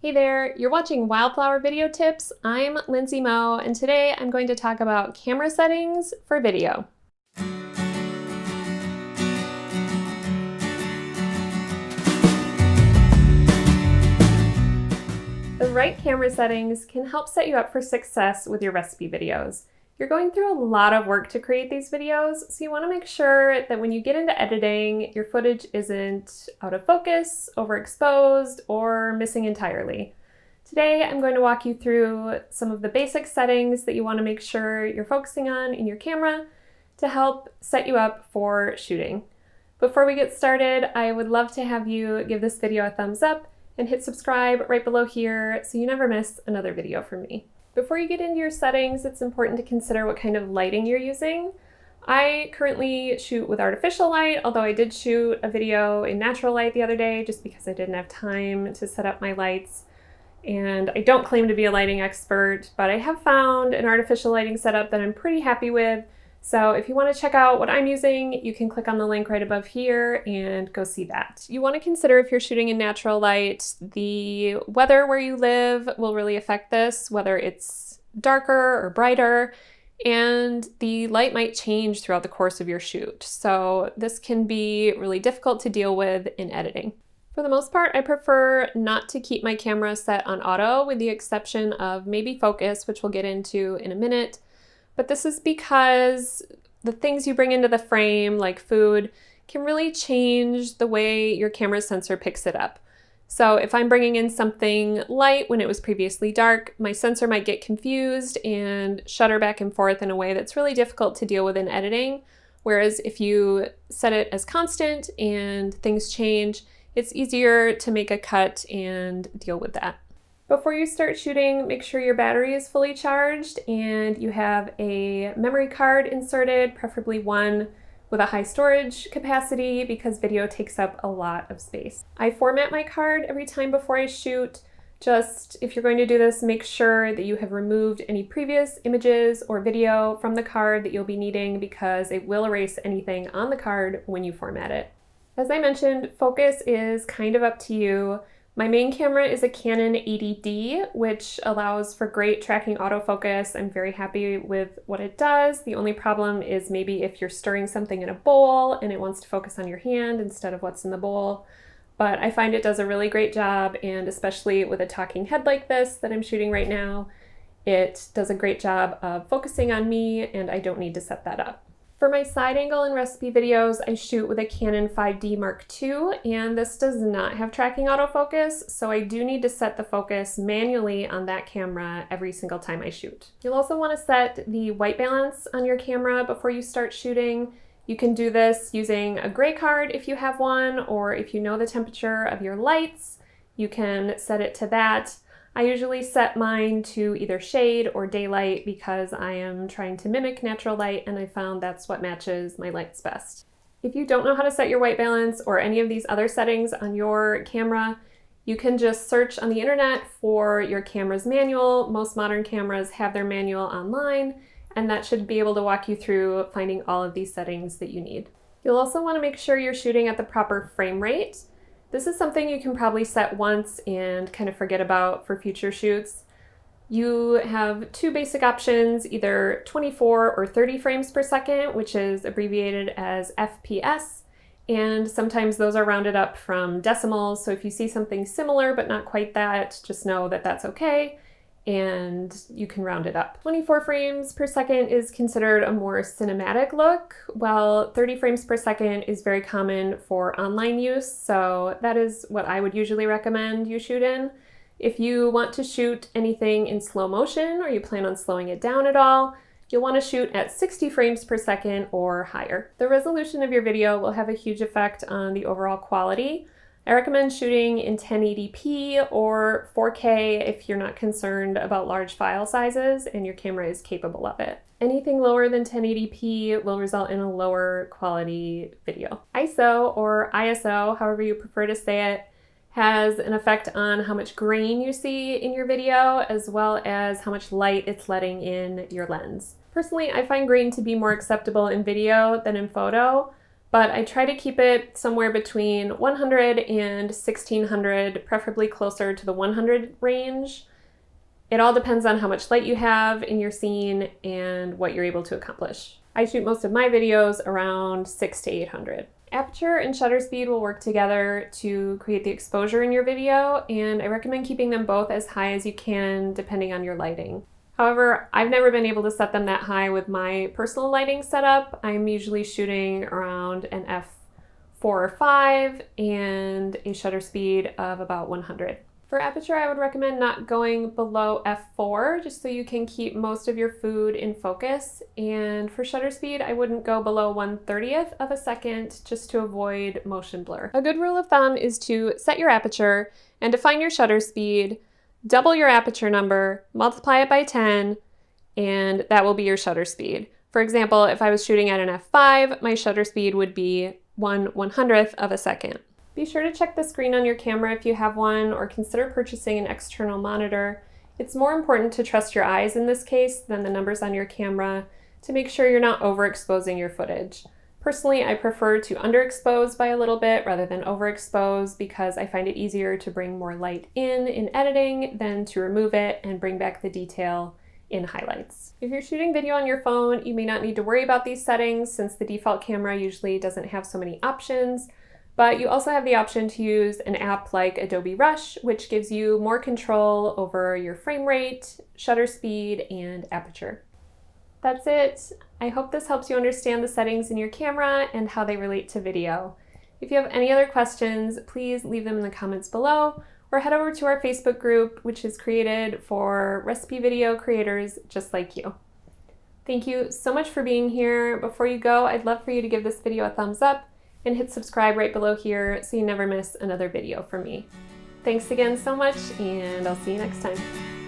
Hey there, you're watching Wildflower Video Tips. I'm Lindsay Moe, and today I'm going to talk about camera settings for video. The right camera settings can help set you up for success with your recipe videos. You're going through a lot of work to create these videos, so you want to make sure that when you get into editing, your footage isn't out of focus, overexposed, or missing entirely. Today, I'm going to walk you through some of the basic settings that you want to make sure you're focusing on in your camera to help set you up for shooting. Before we get started, I would love to have you give this video a thumbs up and hit subscribe right below here so you never miss another video from me. Before you get into your settings, it's important to consider what kind of lighting you're using. I currently shoot with artificial light, although I did shoot a video in natural light the other day just because I didn't have time to set up my lights. And I don't claim to be a lighting expert, but I have found an artificial lighting setup that I'm pretty happy with. So if you want to check out what I'm using, you can click on the link right above here and go see that. You want to consider, if you're shooting in natural light, the weather where you live will really affect this, whether it's darker or brighter, and the light might change throughout the course of your shoot. So this can be really difficult to deal with in editing. For the most part, I prefer not to keep my camera set on auto, with the exception of maybe focus, which we'll get into in a minute. But this is because the things you bring into the frame, like food, can really change the way your camera sensor picks it up. So if I'm bringing in something light when it was previously dark, my sensor might get confused and shutter back and forth in a way that's really difficult to deal with in editing. Whereas if you set it as constant and things change, it's easier to make a cut and deal with that. Before you start shooting, make sure your battery is fully charged and you have a memory card inserted, preferably one with a high storage capacity because video takes up a lot of space. I format my card every time before I shoot. Just, if you're going to do this, make sure that you have removed any previous images or video from the card that you'll be needing, because it will erase anything on the card when you format it. As I mentioned, focus is kind of up to you. My main camera is a Canon 80D, which allows for great tracking autofocus. I'm very happy with what it does. The only problem is maybe if you're stirring something in a bowl and it wants to focus on your hand instead of what's in the bowl. But I find it does a really great job, and especially with a talking head like this that I'm shooting right now, it does a great job of focusing on me, and I don't need to set that up. For my side angle and recipe videos, I shoot with a Canon 5D Mark II, and this does not have tracking autofocus, so I do need to set the focus manually on that camera every single time I shoot. You'll also want to set the white balance on your camera before you start shooting. You can do this using a gray card if you have one, or if you know the temperature of your lights, you can set it to that. I usually set mine to either shade or daylight because I am trying to mimic natural light, and I found that's what matches my lights best. If you don't know how to set your white balance or any of these other settings on your camera, you can just search on the internet for your camera's manual. Most modern cameras have their manual online, and that should be able to walk you through finding all of these settings that you need. You'll also want to make sure you're shooting at the proper frame rate. This is something you can probably set once and kind of forget about for future shoots. You have two basic options, either 24 or 30 frames per second, which is abbreviated as FPS, and sometimes those are rounded up from decimals, so if you see something similar but not quite that, just know that that's okay, and you can round it up. 24 frames per second is considered a more cinematic look, while 30 frames per second is very common for online use, so that is what I would usually recommend you shoot in. If you want to shoot anything in slow motion, or you plan on slowing it down at all, you'll want to shoot at 60 frames per second or higher. The resolution of your video will have a huge effect on the overall quality. I recommend shooting in 1080p or 4K if you're not concerned about large file sizes and your camera is capable of it. Anything lower than 1080p will result in a lower quality video. ISO, or ISO, however you prefer to say it, has an effect on how much grain you see in your video, as well as how much light it's letting in your lens. Personally, I find grain to be more acceptable in video than in photo, but I try to keep it somewhere between 100 and 1600, preferably closer to the 100 range. It all depends on how much light you have in your scene and what you're able to accomplish. I shoot most of my videos around 600 to 800. Aperture and shutter speed will work together to create the exposure in your video, and I recommend keeping them both as high as you can depending on your lighting. However, I've never been able to set them that high with my personal lighting setup. I'm usually shooting around an f4 or 5 and a shutter speed of about 100. For Aperture, I would recommend not going below f4 just so you can keep most of your food in focus. And for shutter speed, I wouldn't go below 1/30th of a second just to avoid motion blur. A good rule of thumb is to set your aperture and define your shutter speed, double your aperture number, multiply it by 10, and that will be your shutter speed. For example, if I was shooting at an f5, my shutter speed would be 1/100th of a second. Be sure to check the screen on your camera if you have one, or consider purchasing an external monitor. It's more important to trust your eyes in this case than the numbers on your camera to make sure you're not overexposing your footage. Personally, I prefer to underexpose by a little bit rather than overexpose because I find it easier to bring more light in editing than to remove it and bring back the detail in highlights. If you're shooting video on your phone, you may not need to worry about these settings since the default camera usually doesn't have so many options. But you also have the option to use an app like Adobe Rush, which gives you more control over your frame rate, shutter speed, and aperture. That's it. I hope this helps you understand the settings in your camera and how they relate to video. If you have any other questions, please leave them in the comments below, or head over to our Facebook group, which is created for recipe video creators just like you. Thank you so much for being here. Before you go, I'd love for you to give this video a thumbs up and hit subscribe right below here so you never miss another video from me. Thanks again so much, and I'll see you next time.